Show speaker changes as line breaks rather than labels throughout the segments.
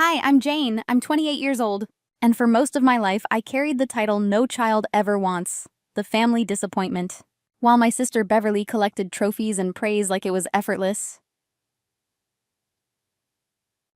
Hi, I'm Jane. I'm 28 years old. And for most of my life, I carried the title No Child Ever Wants, the family disappointment. While my sister Beverly collected trophies and praise like it was effortless,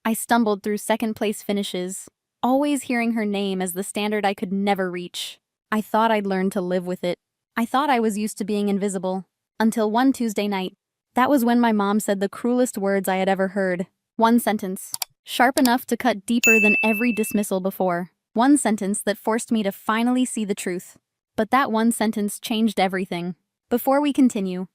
I stumbled through second place finishes, always hearing her name as the standard I could never reach. I thought I'd learned to live with it. I thought I was used to being invisible. Until one Tuesday night. That was when my mom said the cruelest words I had ever heard. One sentence, sharp enough to cut deeper than every dismissal before. One sentence that forced me to finally see the truth. But that one sentence changed everything. Before we continue,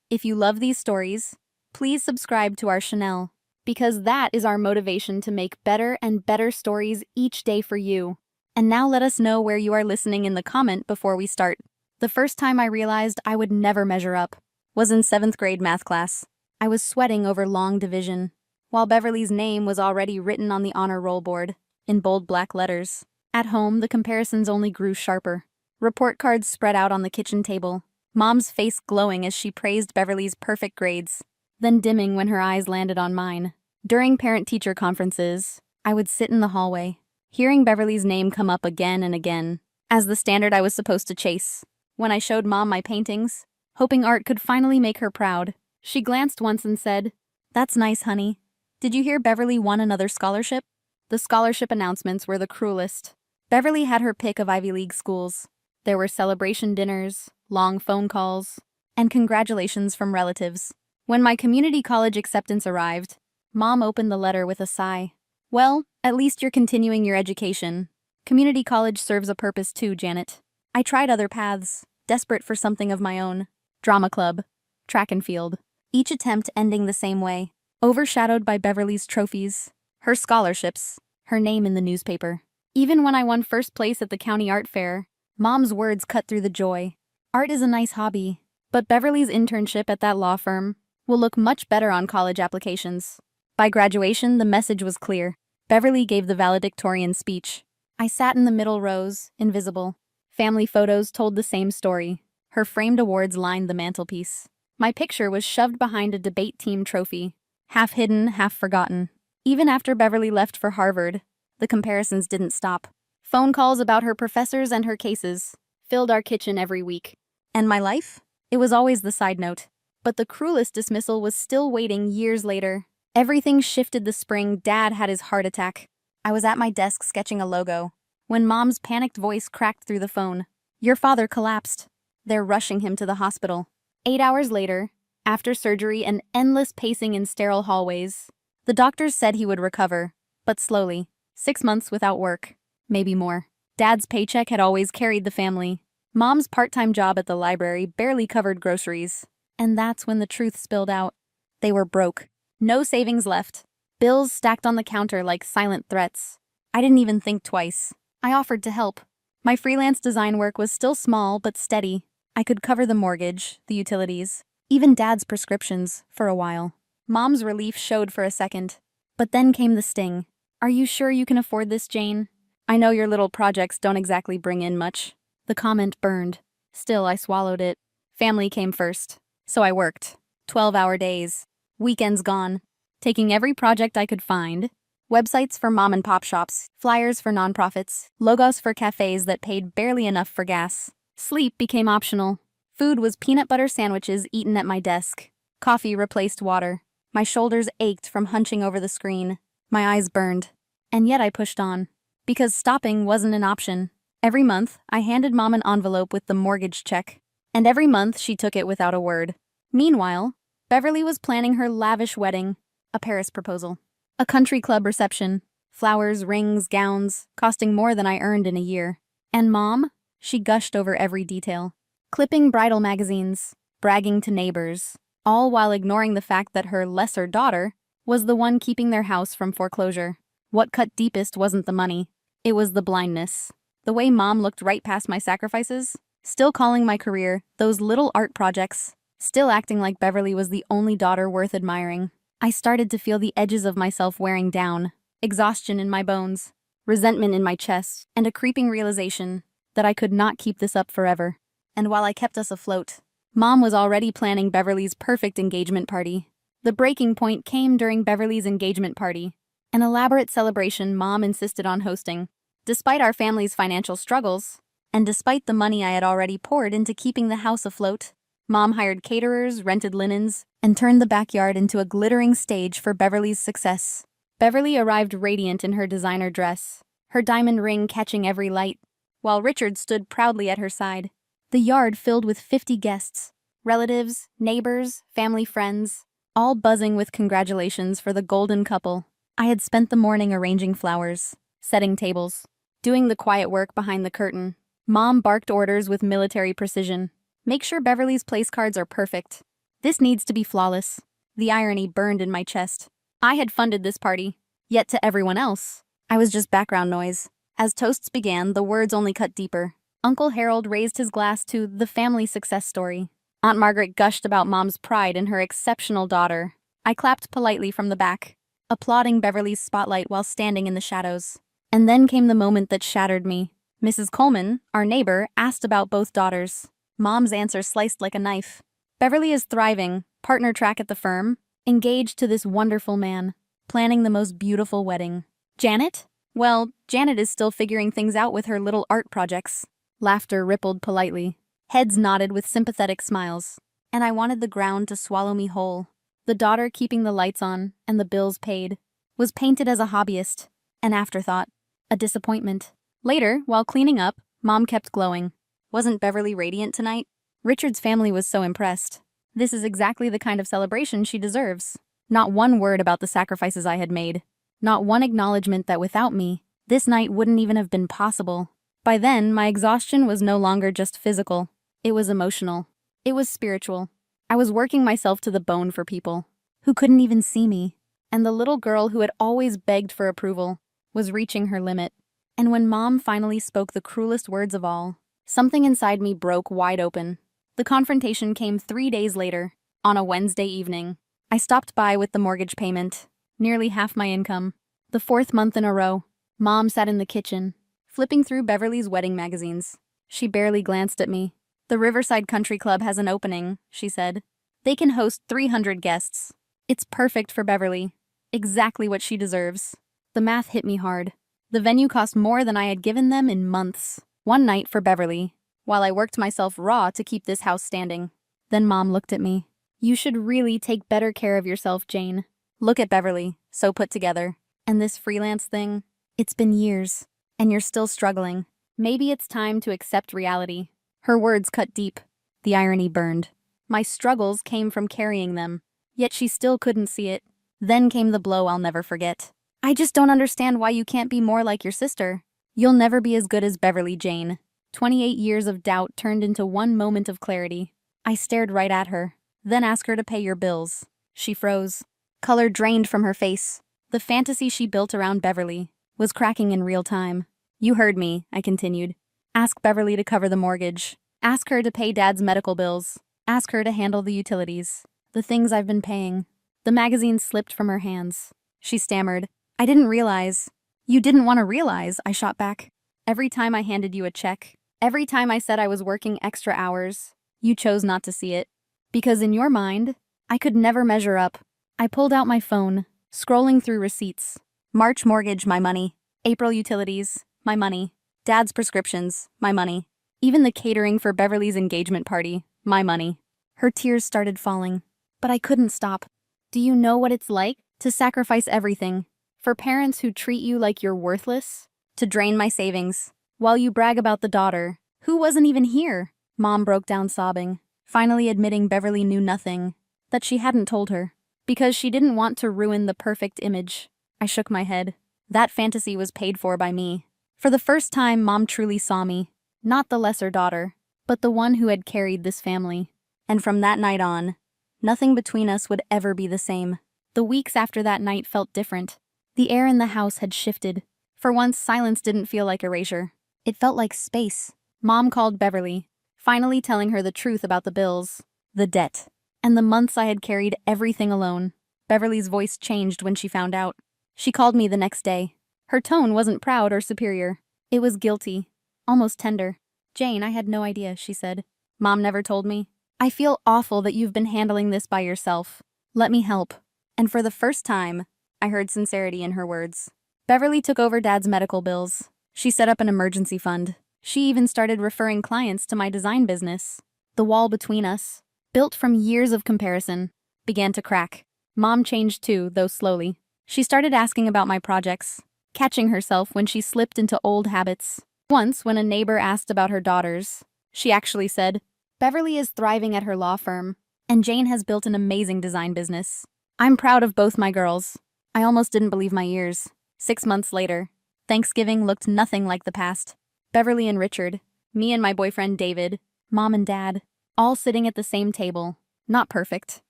if you love these stories, please subscribe to our channel, because that is our motivation to make better and better stories each day for you. And now let us know where you are listening in the comment before we start. The first time I realized I would never measure up was in 7th grade math class. I was sweating over long division, while Beverly's name was already written on the honor roll board, in bold black letters. At home, the comparisons only grew sharper. Report cards spread out on the kitchen table, Mom's face glowing as she praised Beverly's perfect grades, then dimming when her eyes landed on mine. During parent-teacher conferences, I would sit in the hallway, hearing Beverly's name come up again and again, as the standard I was supposed to chase. When I showed Mom my paintings, hoping art could finally make her proud, she glanced once and said, "That's nice, honey. Did you hear Beverly won another scholarship?" The scholarship announcements were the cruelest. Beverly had her pick of Ivy League schools. There were celebration dinners, long phone calls, and congratulations from relatives. When my community college acceptance arrived, Mom opened the letter with a sigh. "Well, at least you're continuing your education. Community college serves a purpose too, Janet." I tried other paths, desperate for something of my own. Drama club, track and field. Each attempt ending the same way, overshadowed by Beverly's trophies, her scholarships, her name in the newspaper. Even when I won first place at the county art fair, Mom's words cut through the joy. "Art is a nice hobby, but Beverly's internship at that law firm will look much better on college applications." By graduation, the message was clear. Beverly gave the valedictorian speech. I sat in the middle rows, invisible. Family photos told the same story. Her framed awards lined the mantelpiece. My picture was shoved behind a debate team trophy, half hidden, half forgotten. Even after Beverly left for Harvard, the comparisons didn't stop. Phone calls about her professors and her cases filled our kitchen every week. And my life? It was always the side note. But the cruelest dismissal was still waiting years later. Everything shifted the spring Dad had his heart attack. I was at my desk sketching a logo, when Mom's panicked voice cracked through the phone. "Your father collapsed. They're rushing him to the hospital." 8 hours later, after surgery and endless pacing in sterile hallways, the doctors said he would recover, but slowly. 6 months without work, maybe more. Dad's paycheck had always carried the family. Mom's part-time job at the library barely covered groceries. And that's when the truth spilled out. They were broke. No savings left. Bills stacked on the counter like silent threats. I didn't even think twice. I offered to help. My freelance design work was still small but steady. I could cover the mortgage, the utilities, even Dad's prescriptions, for a while. Mom's relief showed for a second. But then came the sting. "Are you sure you can afford this, Jane? I know your little projects don't exactly bring in much." The comment burned. Still, I swallowed it. Family came first. So I worked. 12-hour days. Weekends gone. Taking every project I could find. Websites for mom-and-pop shops, flyers for nonprofits, logos for cafes that paid barely enough for gas. Sleep became optional. Food was peanut butter sandwiches eaten at my desk. Coffee replaced water. My shoulders ached from hunching over the screen. My eyes burned. And yet I pushed on. Because stopping wasn't an option. Every month, I handed Mom an envelope with the mortgage check. And every month, she took it without a word. Meanwhile, Beverly was planning her lavish wedding, a Paris proposal, a country club reception, flowers, rings, gowns, costing more than I earned in a year. And Mom? She gushed over every detail, clipping bridal magazines, bragging to neighbors, all while ignoring the fact that her lesser daughter was the one keeping their house from foreclosure. What cut deepest wasn't the money, it was the blindness. The way Mom looked right past my sacrifices, still calling my career those little art projects, still acting like Beverly was the only daughter worth admiring. I started to feel the edges of myself wearing down, exhaustion in my bones, resentment in my chest, and a creeping realization that I could not keep this up forever. And while I kept us afloat, Mom was already planning Beverly's perfect engagement party. The breaking point came during Beverly's engagement party. An elaborate celebration Mom insisted on hosting. Despite our family's financial struggles, and despite the money I had already poured into keeping the house afloat, Mom hired caterers, rented linens, and turned the backyard into a glittering stage for Beverly's success. Beverly arrived radiant in her designer dress, her diamond ring catching every light, while Richard stood proudly at her side. The yard filled with 50 guests, relatives, neighbors, family friends, all buzzing with congratulations for the golden couple. I had spent the morning arranging flowers, setting tables, doing the quiet work behind the curtain. Mom barked orders with military precision. Make sure Beverly's place cards are perfect. This needs to be flawless. The irony burned in my chest. I had funded this party, yet to everyone else, I was just background noise. As toasts began, the words only cut deeper. Uncle Harold raised his glass to the family success story. Aunt Margaret gushed about Mom's pride in her exceptional daughter. I clapped politely from the back, applauding Beverly's spotlight while standing in the shadows. And then came the moment that shattered me. Mrs. Coleman, our neighbor, asked about both daughters. Mom's answer sliced like a knife. Beverly is thriving, partner track at the firm, engaged to this wonderful man, planning the most beautiful wedding. Janet? Well, Janet is still figuring things out with her little art projects. Laughter rippled politely. Heads nodded with sympathetic smiles. And I wanted the ground to swallow me whole. The daughter keeping the lights on and the bills paid was painted as a hobbyist, an afterthought, a disappointment. Later, while cleaning up, Mom kept glowing. Wasn't Beverly radiant tonight? Richard's family was so impressed. This is exactly the kind of celebration she deserves. Not one word about the sacrifices I had made. Not one acknowledgement that without me, this night wouldn't even have been possible. By then, my exhaustion was no longer just physical. It was emotional. It was spiritual. I was working myself to the bone for people who couldn't even see me. And the little girl who had always begged for approval was reaching her limit. And when Mom finally spoke the cruelest words of all, something inside me broke wide open. The confrontation came 3 days later, on a Wednesday evening. I stopped by with the mortgage payment, nearly half my income. The 4th month in a row, Mom sat in the kitchen, flipping through Beverly's wedding magazines. She barely glanced at me. The Riverside Country Club has an opening, she said. They can host 300 guests. It's perfect for Beverly. Exactly what she deserves. The math hit me hard. The venue cost more than I had given them in months. One night for Beverly, while I worked myself raw to keep this house standing. Then Mom looked at me. You should really take better care of yourself, Jane. Look at Beverly, so put together. And this freelance thing, it's been years, and you're still struggling. Maybe it's time to accept reality. Her words cut deep. The irony burned. My struggles came from carrying them, yet she still couldn't see it. Then came the blow I'll never forget. I just don't understand why you can't be more like your sister. You'll never be as good as Beverly, Jane. 28 years of doubt turned into one moment of clarity. I stared right at her, then asked her to pay your bills. She froze. Color drained from her face. The fantasy she built around Beverly was cracking in real time. You heard me, I continued. Ask Beverly to cover the mortgage. Ask her to pay Dad's medical bills. Ask her to handle the utilities. The things I've been paying. The magazine slipped from her hands. She stammered. I didn't realize. You didn't want to realize, I shot back. Every time I handed you a check, every time I said I was working extra hours, you chose not to see it. Because in your mind, I could never measure up. I pulled out my phone, scrolling through receipts. March mortgage, my money. April utilities, my money. Dad's prescriptions, my money. Even the catering for Beverly's engagement party, my money. Her tears started falling, but I couldn't stop. Do you know what it's like to sacrifice everything? For parents who treat you like you're worthless? To drain my savings, while you brag about the daughter, who wasn't even here? Mom broke down sobbing, finally admitting Beverly knew nothing, that she hadn't told her, because she didn't want to ruin the perfect image. I shook my head. That fantasy was paid for by me. For the first time, Mom truly saw me, not the lesser daughter, but the one who had carried this family. And from that night on, nothing between us would ever be the same. The weeks after that night felt different. The air in the house had shifted. For once, silence didn't feel like erasure. It felt like space. Mom called Beverly, finally telling her the truth about the bills, the debt, and the months I had carried everything alone. Beverly's voice changed when she found out. She called me the next day. Her tone wasn't proud or superior. It was guilty, almost tender. Jane, I had no idea, she said. Mom never told me. I feel awful that you've been handling this by yourself. Let me help. And for the first time, I heard sincerity in her words. Beverly took over Dad's medical bills. She set up an emergency fund. She even started referring clients to my design business. The wall between us, built from years of comparison, began to crack. Mom changed too, though slowly. She started asking about my projects, catching herself when she slipped into old habits. Once, when a neighbor asked about her daughters, she actually said, "Beverly is thriving at her law firm, and Jane has built an amazing design business. I'm proud of both my girls." I almost didn't believe my ears. 6 months later, Thanksgiving looked nothing like the past. Beverly and Richard, me and my boyfriend David, Mom and Dad, all sitting at the same table. Not perfect,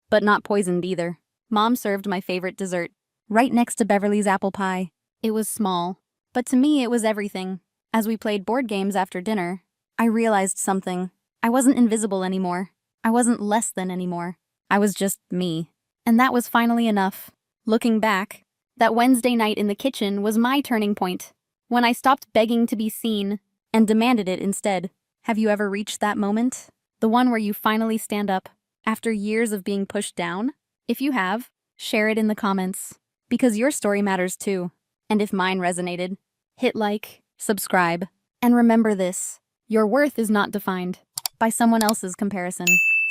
but not poisoned either. Mom served my favorite dessert, right next to Beverly's apple pie. It was small, but to me it was everything. As we played board games after dinner, I realized something. I wasn't invisible anymore. I wasn't less than anymore. I was just me. And that was finally enough. Looking back, that Wednesday night in the kitchen was my turning point, when I stopped begging to be seen and demanded it instead. Have you ever reached that moment? The one where you finally stand up after years of being pushed down? If you have, share it in the comments, because your story matters too. And if mine resonated, hit like, subscribe, and remember this: your worth is not defined by someone else's comparison.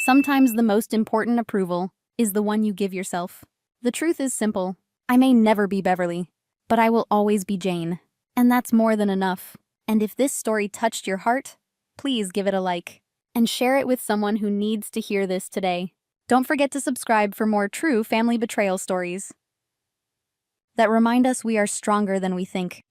Sometimes the most important approval is the one you give yourself. The truth is simple. I may never be Beverly, but I will always be Jane. And that's more than enough. And if this story touched your heart, please give it a like and share it with someone who needs to hear this today. Don't forget to subscribe for more true family betrayal stories that remind us we are stronger than we think.